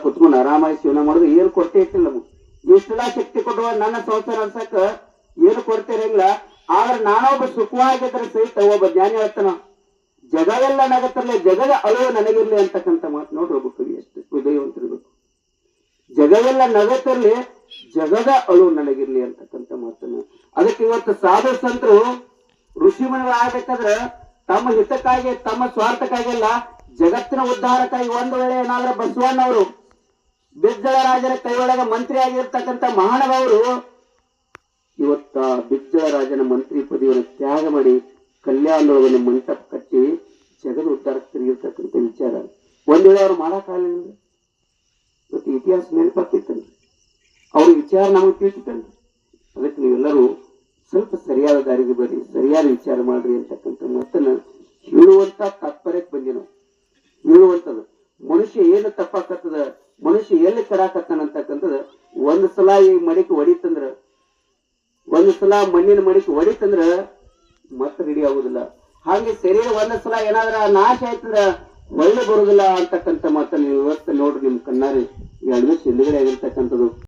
ಕುತ್ಕೊಂಡು ಆರಾಮಾಗಿ ಜೀವನ ಮಾಡೋದು ಏನು ಕೊರತೆ ಇಟ್ಟಿಲ್ಲ ನಮಗೆ. ಇಷ್ಟೆಲ್ಲ ಶಕ್ತಿ ಕೊಡುವ ನನ್ನ ಸಂಸಾರ ನಡ್ಸಕ್ಕ ಏನು ಕೊರತೆ ಇರಂಗಿಲ್ಲ. ಆದ್ರೆ ನಾನೊಬ್ಬ ಸುಖವಾಗಿದ್ರೆ ಸಹಿತ ಒಬ್ಬ ಜ್ಞಾನಿ ಹೇಳ್ತಾನ, ಜಗವೆಲ್ಲ ನಗತ್ತರಲಿ ಜಗದ ಅಳುವ ನನಗಿರ್ಲಿ ಅಂತಕ್ಕಂಥ ಮಾತು. ನೋಡ್ರಿ ಒಬ್ಬ ಕವಿ ಎಷ್ಟು ಹೃದಯವಂತಿರ್ಬೇಕು. ಜಗವೆಲ್ಲ ನಗತ್ತರಲಿ ಜಗದ ಅಳು ನನಗಿರ್ಲಿ ಅಂತಕ್ಕಂಥ ಮಾತನ್ನು. ಅದಕ್ಕೆ ಇವತ್ತು ಸಾಧು ಸಂತರು ಋಷಿಮುನಿಗಳಾಗಬೇಕಾದ್ರೆ ತಮ್ಮ ಹಿತಕ್ಕಾಗಿ ತಮ್ಮ ಸ್ವಾರ್ಥಕ್ಕಾಗಿಲ್ಲ, ಜಗತ್ತಿನ ಉದ್ಧಾರಕ್ಕಾಗಿ. ಒಂದು ವೇಳೆ ಏನಾದ್ರೆ ಬಸವಣ್ಣವರು ಬಿಜ್ಜಳ ರಾಜರ ಕೈಯೊಳಗ ಮಂತ್ರಿ ಆಗಿರ್ತಕ್ಕಂಥ ಮಹಾನವರು ಇವತ್ತ ಬಿಜ್ಜಳ ರಾಜನ ಮಂತ್ರಿ ಪದವಿಯನ್ನು ತ್ಯಾಗ ಮಾಡಿ ಕಲ್ಯಾಣದೊಳಗನ್ನು ಮಂಟಪ ಕಟ್ಟಿ ಜಗದ ಉದ್ಧಾರಕ್ಕೆ ತಿರುಗಿರ್ತಕ್ಕಂಥ ವಿಚಾರ ಒಂದ್ ವೇಳೆ ಅವ್ರು ಮಾಡಕ್ಕಾಗಲಿಲ್ಲ. ಇವತ್ತು ಇತಿಹಾಸ ನೆನಪಾಗ್ತಿತ್ತಂದ್ರೆ ಅವ್ರ ವಿಚಾರ ನಮಗೆ ತಿಳಿತಂದ್ರೆ. ಅದಕ್ಕೆ ನೀವೆಲ್ಲರೂ ಸ್ವಲ್ಪ ಸರಿಯಾದ ದಾರಿಗೆ ಬರ್ರಿ, ಸರಿಯಾದ ವಿಚಾರ ಮಾಡ್ರಿ ಅಂತಕ್ಕಂಥ ಮಾತನ್ನ ಹೇಳುವಂತ ತಾತ್ಪರ್ಯಕ್ಕೆ ಬಂದಿ ನಾವು. ಹೇಳುವಂಥದ್ದು ಮನುಷ್ಯ ಏನು ತಪ್ಪಾಕತ್ತದ, ಮನುಷ್ಯ ಎಲ್ಲಿ ಕಡಾಕತ್ತಾನ ಅಂತಕ್ಕಂಥದ್ದು ಒಂದ್ ಸಲ ಈ ಮಡಿಕೆ ಹೊಡಿತಂದ್ರ, ಒಂದ್ ಸಲ ಮಣ್ಣಿನ ಮಡಿಕೆ ಹೊಡಿತಂದ್ರ ಮತ್ತೆ ರೆಡಿ ಆಗುದಿಲ್ಲ. ಹಾಗೆ ಶರೀರ ಒಂದ್ ಸಲ ಏನಾದ್ರ ನಾಶ ಆಯ್ತಂದ್ರ ಒಳ್ಳೆ ಬರುದಿಲ್ಲ ಅಂತಕ್ಕಂಥ ಮಾತನ್ನ ನೀವು ಇವತ್ತು ನೋಡ್ರಿ ನಿಮ್ ಕಣ್ಣಾರಿ ಈ ಅಡ್ಮಿಷನ್ ಎದುರುಗಡೆ ಆಗಿರ್ತಕ್ಕಂಥದ್ದು.